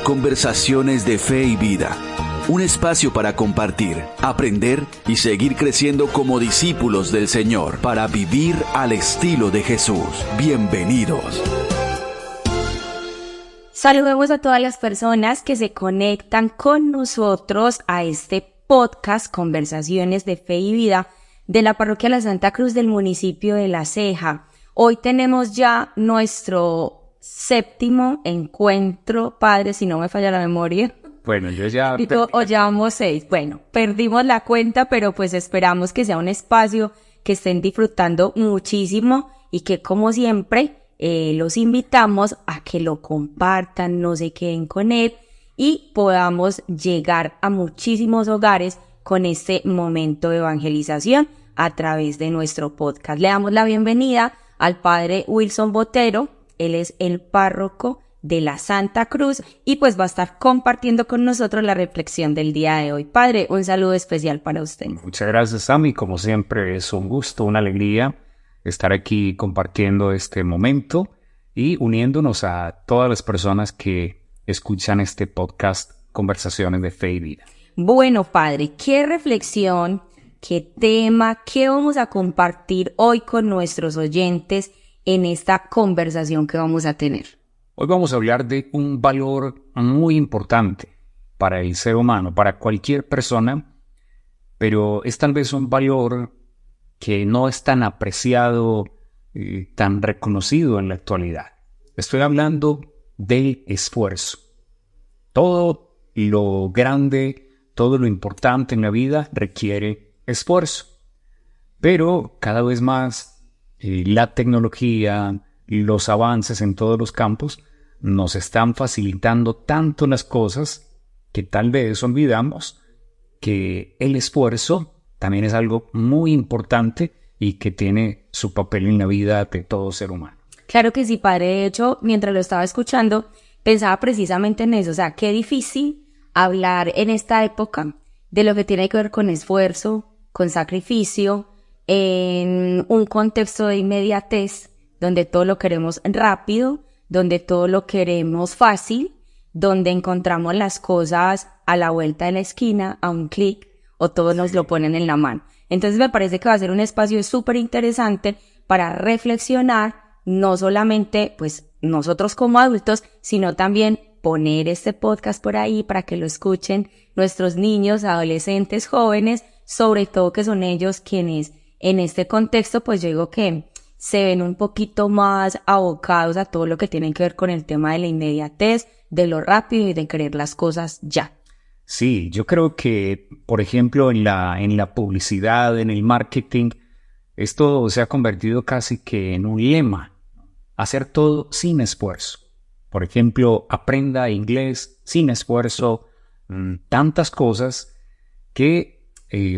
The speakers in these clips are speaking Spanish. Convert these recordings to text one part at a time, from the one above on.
Conversaciones de Fe y Vida. Un espacio para compartir, aprender y seguir creciendo como discípulos del Señor para vivir al estilo de Jesús. Bienvenidos. Saludemos a todas las personas que se conectan con nosotros a este podcast Conversaciones de Fe y Vida de la Parroquia La Santa Cruz del municipio de La Ceja. Hoy tenemos ya nuestro 7º encuentro, padre, si no me falla la memoria. Bueno, yo ya... O llevamos 6. Bueno, perdimos la cuenta, pero pues esperamos que sea un espacio que estén disfrutando muchísimo y que, como siempre, los invitamos a que lo compartan, no se queden con él y podamos llegar a muchísimos hogares con este momento de evangelización a través de nuestro podcast. Le damos la bienvenida al padre Wilson Botero. Él es el párroco de la Santa Cruz y pues va a estar compartiendo con nosotros la reflexión del día de hoy. Padre, un saludo especial para usted. Muchas gracias, Sammy. Como siempre es un gusto, una alegría estar aquí compartiendo este momento y uniéndonos a todas las personas que escuchan este podcast Conversaciones de Fe y Vida. Bueno, padre, ¿qué reflexión, qué tema, qué vamos a compartir hoy con nuestros oyentes en esta conversación que vamos a tener? Hoy vamos a hablar de un valor muy importante para el ser humano, para cualquier persona, pero es tal vez un valor que no es tan apreciado, tan reconocido en la actualidad. Estoy hablando del esfuerzo. Todo lo grande, todo lo importante en la vida requiere esfuerzo, pero cada vez más la tecnología y los avances en todos los campos nos están facilitando tanto las cosas que tal vez olvidamos que el esfuerzo también es algo muy importante y que tiene su papel en la vida de todo ser humano. Claro que sí, padre. De hecho, mientras lo estaba escuchando, pensaba precisamente en eso. O sea, qué difícil hablar en esta época de lo que tiene que ver con esfuerzo, con sacrificio, en un contexto de inmediatez, donde todo lo queremos rápido, donde todo lo queremos fácil, donde encontramos las cosas a la vuelta de la esquina, a un clic, o todos nos lo ponen en la mano. Entonces me parece que va a ser un espacio súper interesante para reflexionar, no solamente pues nosotros como adultos, sino también poner este podcast por ahí para que lo escuchen nuestros niños, adolescentes, jóvenes, sobre todo que son ellos quienes en este contexto, pues yo digo que se ven un poquito más abocados a todo lo que tiene que ver con el tema de la inmediatez, de lo rápido y de querer las cosas ya. Sí, yo creo que, por ejemplo, en la publicidad, en el marketing, esto se ha convertido casi que en un lema. Hacer todo sin esfuerzo. Por ejemplo, aprenda inglés sin esfuerzo, tantas cosas que,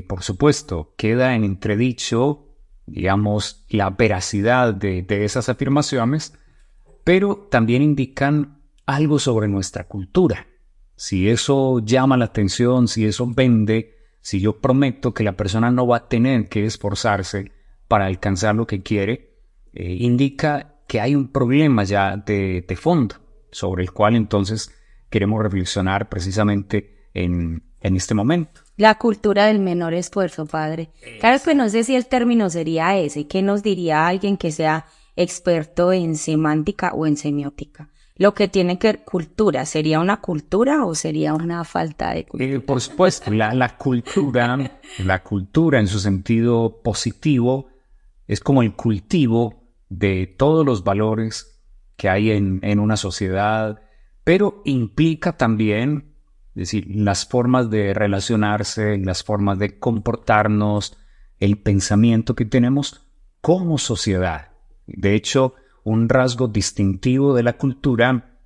por supuesto, queda en entredicho, digamos, la veracidad de esas afirmaciones, pero también indican algo sobre nuestra cultura. Si eso llama la atención, si eso vende, si yo prometo que la persona no va a tener que esforzarse para alcanzar lo que quiere, indica que hay un problema ya de fondo, sobre el cual entonces queremos reflexionar precisamente en este momento. La cultura del menor esfuerzo, padre. Claro que no sé si el término sería ese. ¿Qué nos diría alguien que sea experto en semántica o en semiótica? Lo que tiene que ver cultura, ¿sería una cultura o sería una falta de cultura? Por supuesto, la cultura en su sentido positivo es como el cultivo de todos los valores que hay en una sociedad, pero implica también, es decir, las formas de relacionarse, las formas de comportarnos, el pensamiento que tenemos como sociedad. De hecho, un rasgo distintivo de la cultura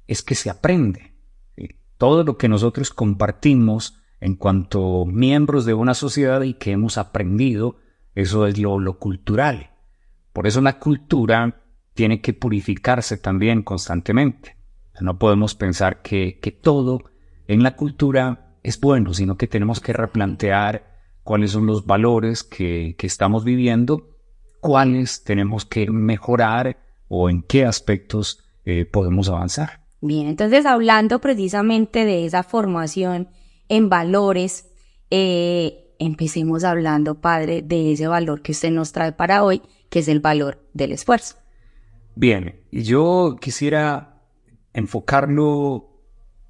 es que se aprende. Todo lo que nosotros compartimos en cuanto miembros de una sociedad y que hemos aprendido, eso es lo cultural. Por eso la cultura tiene que purificarse también constantemente. No podemos pensar que todo en la cultura es bueno, sino que tenemos que replantear cuáles son los valores que estamos viviendo, cuáles tenemos que mejorar o en qué aspectos podemos avanzar. Bien, entonces hablando precisamente de esa formación en valores, empecemos hablando, padre, de ese valor que usted nos trae para hoy, que es el valor del esfuerzo. Bien, y yo quisiera enfocarlo,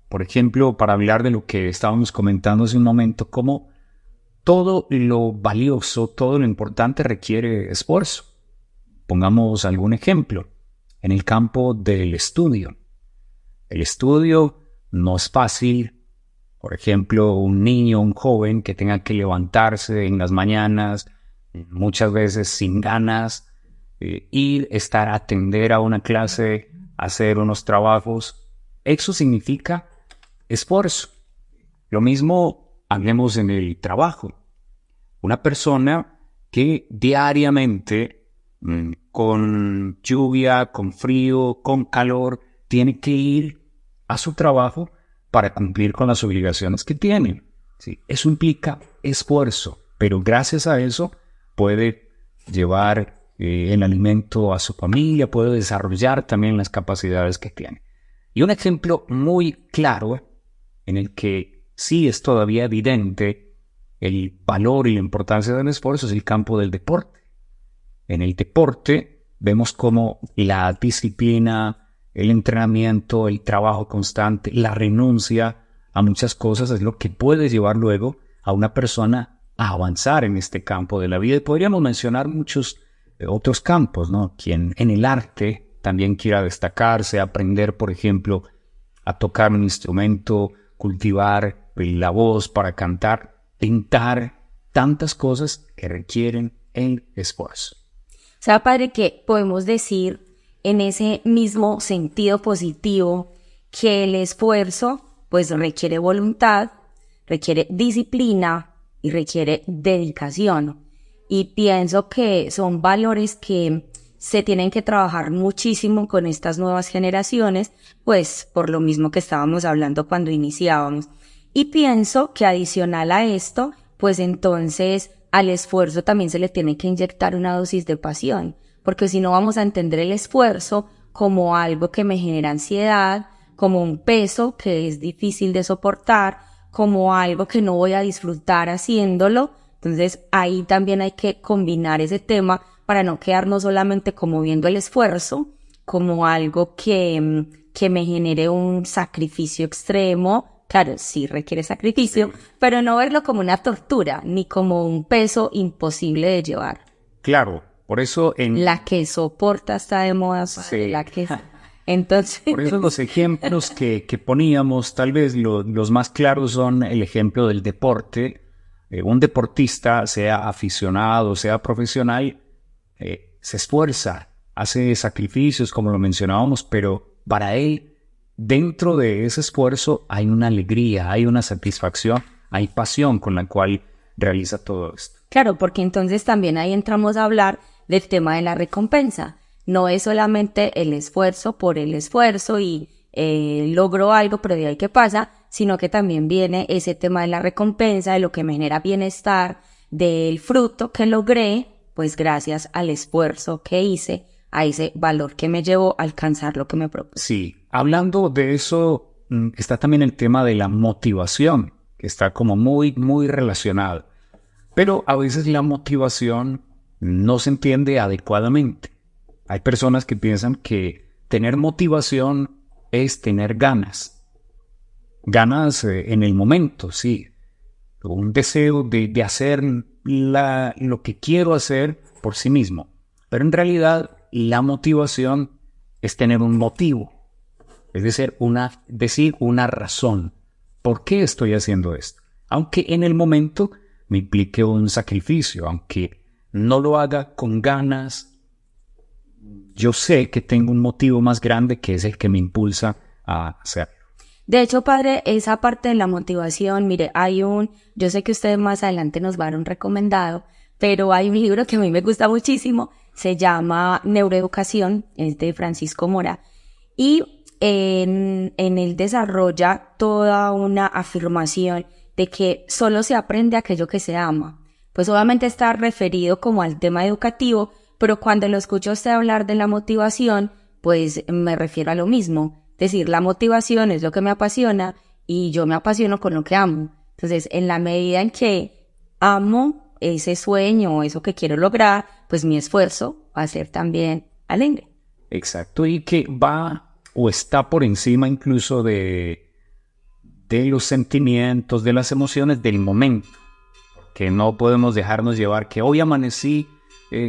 por ejemplo, para hablar de lo que estábamos comentando hace un momento, cómo todo lo valioso, todo lo importante requiere esfuerzo. Pongamos algún ejemplo. En el campo del estudio. El estudio no es fácil. Por ejemplo, un niño, un joven que tenga que levantarse en las mañanas, muchas veces sin ganas, ir, estar a atender a una clase, hacer unos trabajos. Eso significa esfuerzo. Lo mismo hablemos en el trabajo. Una persona que diariamente, con lluvia, con frío, con calor, tiene que ir a su trabajo para cumplir con las obligaciones que tiene. ¿Sí? Eso implica esfuerzo, pero gracias a eso puede llevar el alimento a su familia, puede desarrollar también las capacidades que tiene. Y un ejemplo muy claro en el que sí es todavía evidente el valor y la importancia del esfuerzo es el campo del deporte. En el deporte vemos cómo la disciplina, el entrenamiento, el trabajo constante, la renuncia a muchas cosas es lo que puede llevar luego a una persona a avanzar en este campo de la vida. Y podríamos mencionar muchos otros campos, ¿no? Quien en el arte también quiera destacarse, aprender, por ejemplo, a tocar un instrumento, cultivar la voz para cantar, pintar, tantas cosas que requieren el esfuerzo. O sea, padre, que podemos decir en ese mismo sentido positivo que el esfuerzo pues requiere voluntad, requiere disciplina y requiere dedicación. Y pienso que son valores que se tienen que trabajar muchísimo con estas nuevas generaciones, pues por lo mismo que estábamos hablando cuando iniciábamos. Y pienso que adicional a esto, pues entonces al esfuerzo también se le tiene que inyectar una dosis de pasión, porque si no vamos a entender el esfuerzo como algo que me genera ansiedad, como un peso que es difícil de soportar, como algo que no voy a disfrutar haciéndolo. Entonces ahí también hay que combinar ese tema para no quedarnos solamente como viendo el esfuerzo como algo que me genere un sacrificio extremo. Claro, sí requiere sacrificio, pero no verlo como una tortura, ni como un peso imposible de llevar. Claro, por eso La que soporta está de moda, sí. la que... Entonces... Por eso los ejemplos que poníamos, tal vez los más claros son el ejemplo del deporte. Un deportista, sea aficionado, sea profesional, se esfuerza, hace sacrificios, como lo mencionábamos, pero para él, dentro de ese esfuerzo hay una alegría, hay una satisfacción, hay pasión con la cual realiza todo esto. Claro, porque entonces también ahí entramos a hablar del tema de la recompensa. No es solamente el esfuerzo por el esfuerzo y logro algo, pero de ahí qué pasa, sino que también viene ese tema de la recompensa, de lo que me genera bienestar, del fruto que logré, pues gracias al esfuerzo que hice, a ese valor que me llevó a alcanzar lo que me propuse. Sí, hablando de eso, está también el tema de la motivación, que está como muy, muy relacionado. Pero a veces la motivación no se entiende adecuadamente. Hay personas que piensan que tener motivación es tener ganas. Ganas en el momento, sí. Un deseo de hacer lo que quiero hacer por sí mismo. Pero en realidad la motivación es tener un motivo. Es decir, una razón. ¿Por qué estoy haciendo esto? Aunque en el momento me implique un sacrificio, aunque no lo haga con ganas, yo sé que tengo un motivo más grande que es el que me impulsa a hacerlo. De hecho, padre, esa parte de la motivación, mire, yo sé que usted más adelante nos va a dar un recomendado, pero hay un libro que a mí me gusta muchísimo, se llama Neuroeducación, es de Francisco Mora, y en él desarrolla toda una afirmación de que solo se aprende aquello que se ama. Pues obviamente está referido como al tema educativo, pero cuando lo escucho a usted hablar de la motivación, pues me refiero a lo mismo. decir, la motivación es lo que me apasiona y yo me apasiono con lo que amo. Entonces, en la medida en que amo ese sueño o eso que quiero lograr, pues mi esfuerzo va a ser también alegre. Exacto, y que va o está por encima incluso de los sentimientos, de las emociones del momento, que no podemos dejarnos llevar que hoy amanecí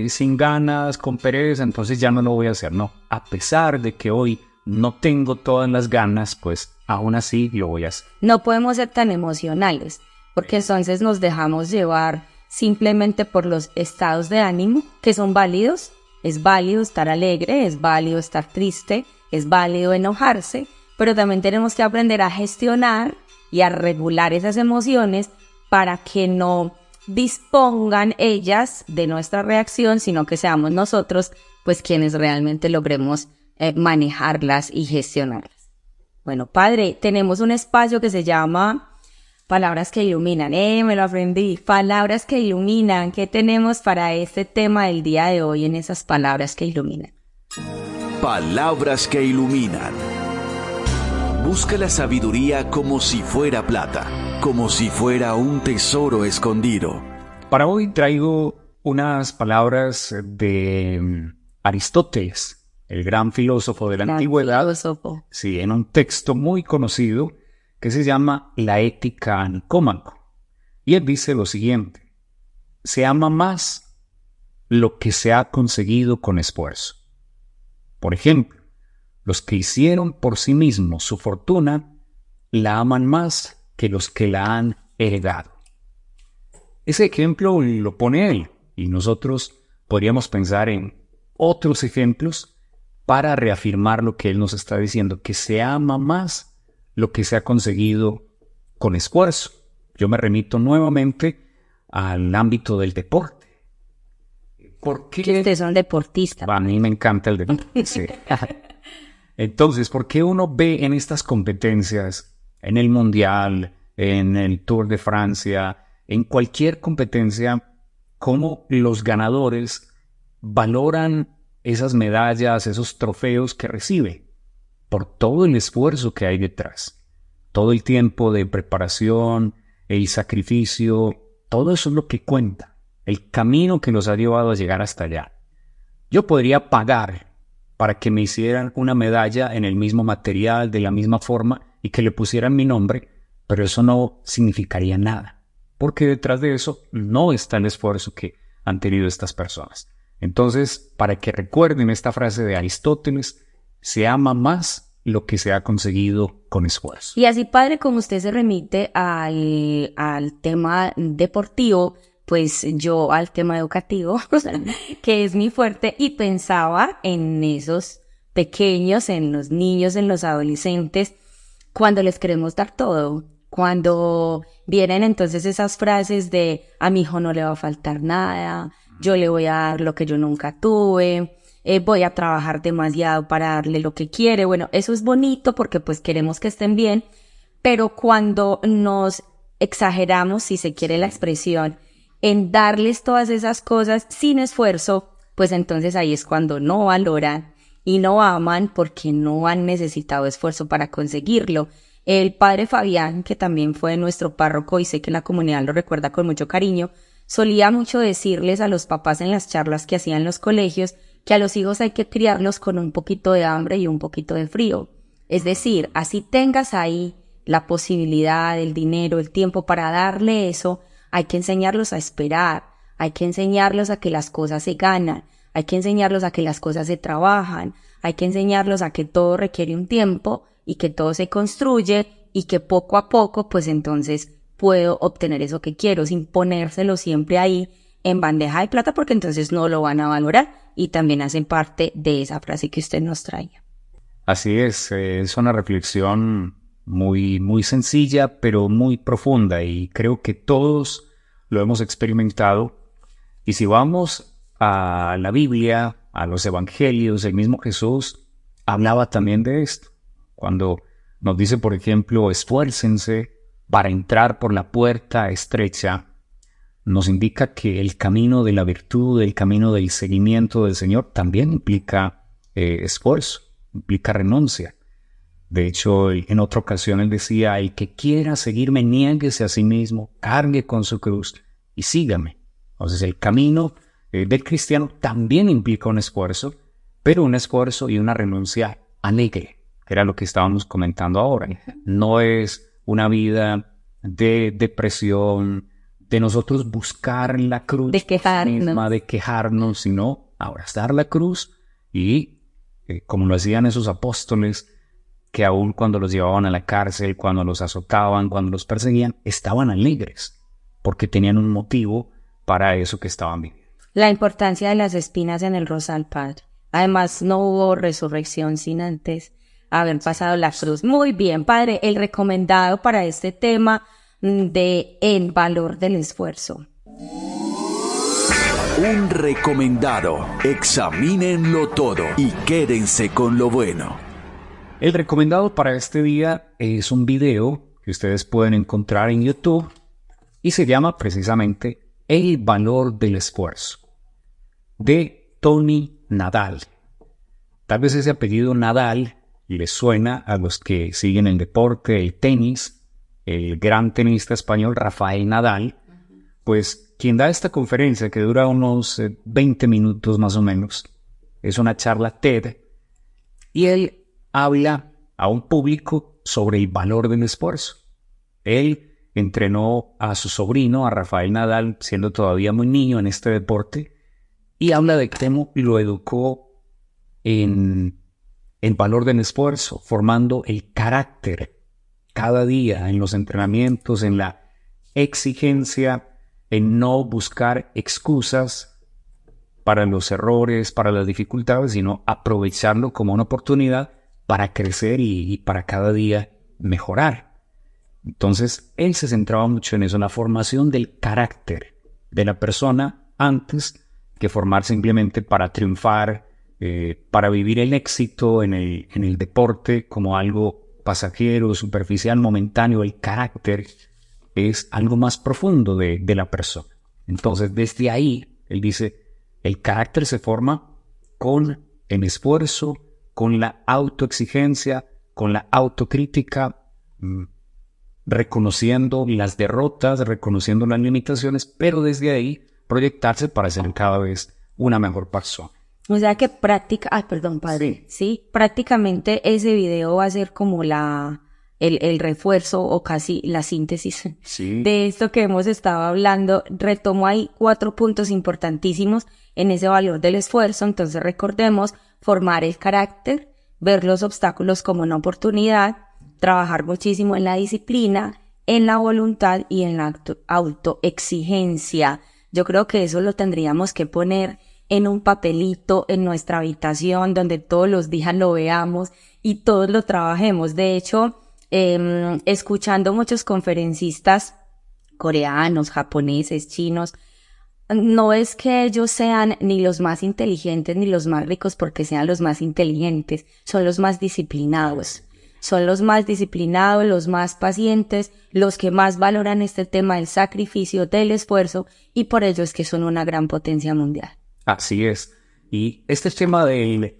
sin ganas, con pereza, entonces ya no lo voy a hacer. No, a pesar de que hoy no tengo todas las ganas, pues aún así lo voy a hacer. No podemos ser tan emocionales, porque entonces nos dejamos llevar simplemente por los estados de ánimo, que son válidos. Es válido estar alegre, es válido estar triste, es válido enojarse, pero también tenemos que aprender a gestionar y a regular esas emociones para que no dispongan ellas de nuestra reacción, sino que seamos nosotros pues quienes realmente logremos manejarlas y gestionarlas. Bueno, padre, tenemos un espacio que se llama Palabras que Iluminan. Me lo aprendí. Palabras que Iluminan. ¿Qué tenemos para este tema del día de hoy en esas palabras que iluminan? Palabras que iluminan. Busca la sabiduría como si fuera plata, como si fuera un tesoro escondido. Para hoy traigo unas palabras de Aristóteles, el gran filósofo de la antigüedad. Filósofo. Sí, en un texto muy conocido que se llama La Ética a Nicómaco. Y él dice lo siguiente: se ama más lo que se ha conseguido con esfuerzo. Por ejemplo, los que hicieron por sí mismos su fortuna la aman más que los que la han heredado. Ese ejemplo lo pone él, y nosotros podríamos pensar en otros ejemplos para reafirmar lo que él nos está diciendo, que se ama más lo que se ha conseguido con esfuerzo. Yo me remito nuevamente al ámbito del deporte. ¿Por qué? Que usted es un deportista. A mí me encanta el deporte, sí. Entonces, ¿por qué uno ve en estas competencias, en el Mundial, en el Tour de Francia, en cualquier competencia, cómo los ganadores valoran esas medallas, esos trofeos que recibe? Por todo el esfuerzo que hay detrás, todo el tiempo de preparación, el sacrificio, todo eso es lo que cuenta, el camino que los ha llevado a llegar hasta allá. Yo podría pagar para que me hicieran una medalla en el mismo material, de la misma forma, y que le pusieran mi nombre, pero eso no significaría nada, porque detrás de eso no está el esfuerzo que han tenido estas personas. Entonces, para que recuerden esta frase de Aristóteles, se ama más lo que se ha conseguido con esfuerzo. Y así, padre, como usted se remite al tema deportivo, pues yo al tema educativo, que es mi fuerte, y pensaba en esos pequeños, en los niños, en los adolescentes, cuando les queremos dar todo, cuando vienen entonces esas frases de a mi hijo no le va a faltar nada, yo le voy a dar lo que yo nunca tuve, voy a trabajar demasiado para darle lo que quiere. Bueno, eso es bonito porque pues queremos que estén bien, pero cuando nos exageramos, si se quiere la expresión, en darles todas esas cosas sin esfuerzo, pues entonces ahí es cuando no valoran y no aman porque no han necesitado esfuerzo para conseguirlo. El padre Fabián, que también fue nuestro párroco y sé que la comunidad lo recuerda con mucho cariño, solía mucho decirles a los papás en las charlas que hacían en los colegios que a los hijos hay que criarlos con un poquito de hambre y un poquito de frío. Es decir, así tengas ahí la posibilidad, el dinero, el tiempo para darle eso, hay que enseñarlos a esperar, hay que enseñarlos a que las cosas se ganan, hay que enseñarlos a que las cosas se trabajan, hay que enseñarlos a que todo requiere un tiempo y que todo se construye y que poco a poco pues entonces puedo obtener eso que quiero sin ponérselo siempre ahí en bandeja de plata porque entonces no lo van a valorar y también hacen parte de esa frase que usted nos traía. Así es una reflexión muy, muy sencilla pero muy profunda y creo que todos lo hemos experimentado. Y si vamos a la Biblia, a los evangelios, el mismo Jesús hablaba también de esto. Cuando nos dice, por ejemplo, esfuércense para entrar por la puerta estrecha, nos indica que el camino de la virtud, el camino del seguimiento del Señor también implica esfuerzo, implica renuncia. De hecho, en otra ocasión él decía, el que quiera seguirme, niéguese a sí mismo, cargue con su cruz y sígame. Entonces el camino del cristiano también implica un esfuerzo, pero un esfuerzo y una renuncia alegre, que era lo que estábamos comentando ahora. No es una vida de depresión, de nosotros buscar la cruz, de quejarnos, de quejarnos, sino abrazar la cruz y, como lo hacían esos apóstoles, que aún cuando los llevaban a la cárcel, cuando los azotaban, cuando los perseguían, estaban alegres, porque tenían un motivo para eso que estaban viviendo. La importancia de las espinas en el rosal, Padre. Además, no hubo resurrección sin antes haber pasado la cruz. Muy bien, Padre, el recomendado para este tema de el valor del esfuerzo. Un recomendado. Examínenlo todo y quédense con lo bueno. El recomendado para este día es un video que ustedes pueden encontrar en YouTube y se llama precisamente El valor del esfuerzo, de Tony Nadal. Tal vez ese apellido Nadal les suena a los que siguen el deporte, el tenis, el gran tenista español Rafael Nadal, pues quien da esta conferencia que dura unos 20 minutos más o menos, es una charla TED, y él habla a un público sobre el valor del esfuerzo. Él entrenó a su sobrino, a Rafael Nadal, siendo todavía muy niño en este deporte, y habla de cómo lo educó en el valor del esfuerzo, formando el carácter cada día en los entrenamientos, en la exigencia, en no buscar excusas para los errores, para las dificultades, sino aprovecharlo como una oportunidad para crecer y para cada día mejorar. Entonces, él se centraba mucho en eso, en la formación del carácter de la persona antes que formar simplemente para triunfar, para vivir el éxito en el deporte como algo pasajero, superficial, momentáneo. El carácter es algo más profundo de la persona. Entonces, desde ahí, él dice, el carácter se forma con el esfuerzo, con la autoexigencia, con la autocrítica, reconociendo las derrotas, reconociendo las limitaciones, pero desde ahí proyectarse para ser cada vez una mejor persona. O sea que perdón, Padre, sí, prácticamente ese video va a ser como el refuerzo o casi la síntesis de esto que hemos estado hablando. Retomo ahí 4 puntos importantísimos en ese valor del esfuerzo. Entonces recordemos, formar el carácter, ver los obstáculos como una oportunidad, trabajar muchísimo en la disciplina, en la voluntad y en la autoexigencia. Yo creo que eso lo tendríamos que poner en un papelito en nuestra habitación donde todos los días lo veamos y todos lo trabajemos. De hecho, escuchando muchos conferencistas coreanos, japoneses, chinos, no es que ellos sean ni los más inteligentes ni los más ricos porque sean los más inteligentes, son los más disciplinados. Son los más disciplinados, los más pacientes, los que más valoran este tema del sacrificio, del esfuerzo, y por ello es que son una gran potencia mundial. Así es. Y este tema de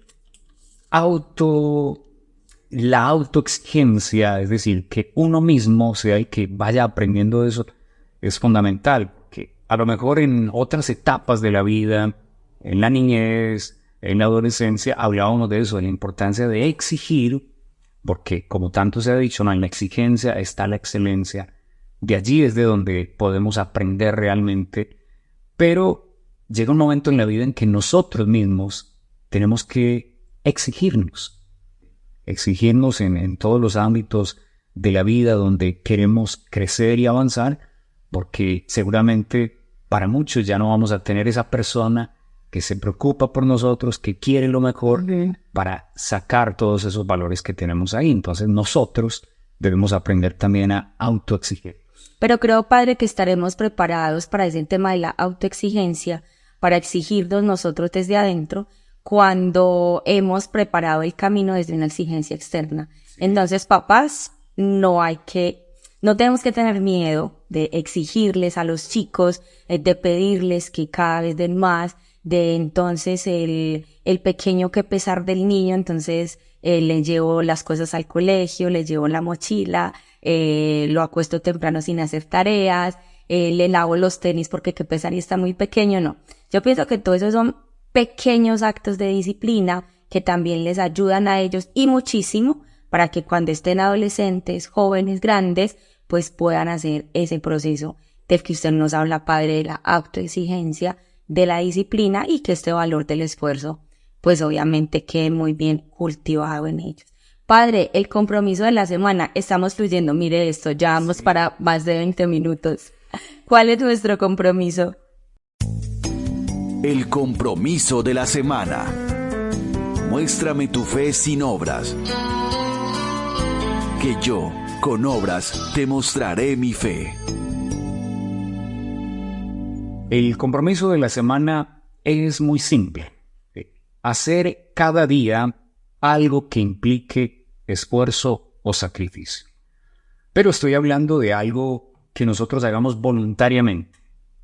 la autoexigencia, es decir, que uno mismo sea el que vaya aprendiendo eso, es fundamental. Que a lo mejor en otras etapas de la vida, en la niñez, en la adolescencia, hablábamos de eso, de la importancia de exigir, porque como tanto se ha dicho, ¿no?, en la exigencia está la excelencia. De allí es de donde podemos aprender realmente, pero llega un momento en la vida en que nosotros mismos tenemos que exigirnos en todos los ámbitos de la vida donde queremos crecer y avanzar, porque seguramente para muchos ya no vamos a tener esa persona que se preocupa por nosotros, que quiere lo mejor para sacar todos esos valores que tenemos ahí. Entonces nosotros debemos aprender también a autoexigir. Pero creo, Padre, que estaremos preparados para ese tema de la autoexigencia, para exigirnos nosotros desde adentro, cuando hemos preparado el camino desde una exigencia externa. Entonces, papás, no tenemos que tener miedo de exigirles a los chicos, de pedirles que cada vez den más, de entonces el pequeño que pesar del niño. Entonces, le llevo las cosas al colegio, le llevo la mochila, lo acuesto temprano sin hacer tareas, le lavo los tenis porque qué pesar y está muy pequeño, no. Yo pienso que todo eso son pequeños actos de disciplina que también les ayudan a ellos y muchísimo para que cuando estén adolescentes, jóvenes, grandes, pues puedan hacer ese proceso del que usted nos habla, padre, de la autoexigencia, de la disciplina y que este valor del esfuerzo, pues obviamente quede muy bien cultivado en ellos. Padre, el compromiso de la semana, estamos fluyendo, mire esto, ya vamos para más de 20 minutos. ¿Cuál es nuestro compromiso? El compromiso de la semana. Muéstrame tu fe sin obras, que yo, con obras, te mostraré mi fe. El compromiso de la semana es muy simple. Hacer cada día algo que implique esfuerzo o sacrificio. Pero estoy hablando de algo que nosotros hagamos voluntariamente,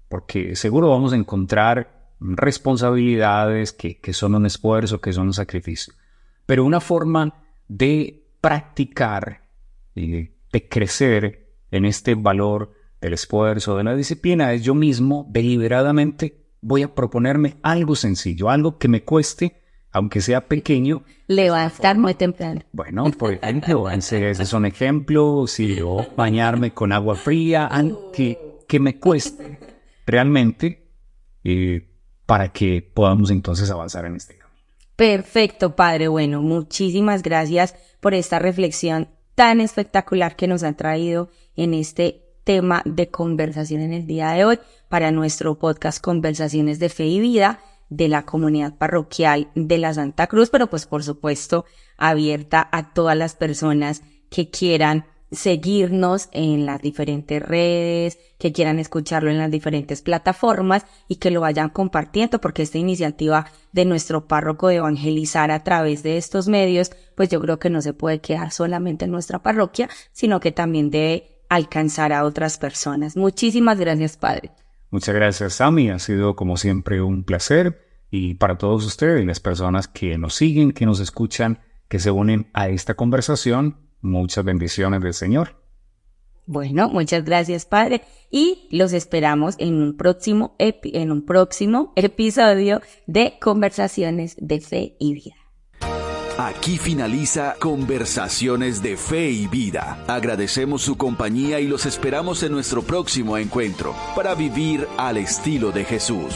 porque seguro vamos a encontrar responsabilidades que son un esfuerzo, que son un sacrificio. Pero una forma de practicar y de crecer en este valor del esfuerzo, de la disciplina, es yo mismo deliberadamente voy a proponerme algo sencillo, algo que me cueste, aunque sea pequeño. Levantar muy temprano. Bueno, por ejemplo, ese es un ejemplo, si yo bañarme con agua fría, algo que me cueste realmente, para que podamos entonces avanzar en este camino. Perfecto, padre. Bueno, muchísimas gracias por esta reflexión tan espectacular que nos han traído en este tema de conversación en el día de hoy para nuestro podcast Conversaciones de Fe y Vida de la comunidad parroquial de la Santa Cruz, pero pues por supuesto abierta a todas las personas que quieran seguirnos en las diferentes redes, que quieran escucharlo en las diferentes plataformas y que lo vayan compartiendo, porque esta iniciativa de nuestro párroco de evangelizar a través de estos medios, pues yo creo que no se puede quedar solamente en nuestra parroquia, sino que también debe alcanzar a otras personas. Muchísimas gracias, padre. Muchas gracias, Sammy. Ha sido como siempre un placer. Y para todos ustedes, las personas que nos siguen, que nos escuchan, que se unen a esta conversación, muchas bendiciones del Señor. Bueno, muchas gracias, padre. Y los esperamos en un próximo episodio de Conversaciones de Fe y Vida. Aquí finaliza Conversaciones de Fe y Vida. Agradecemos su compañía y los esperamos en nuestro próximo encuentro para vivir al estilo de Jesús.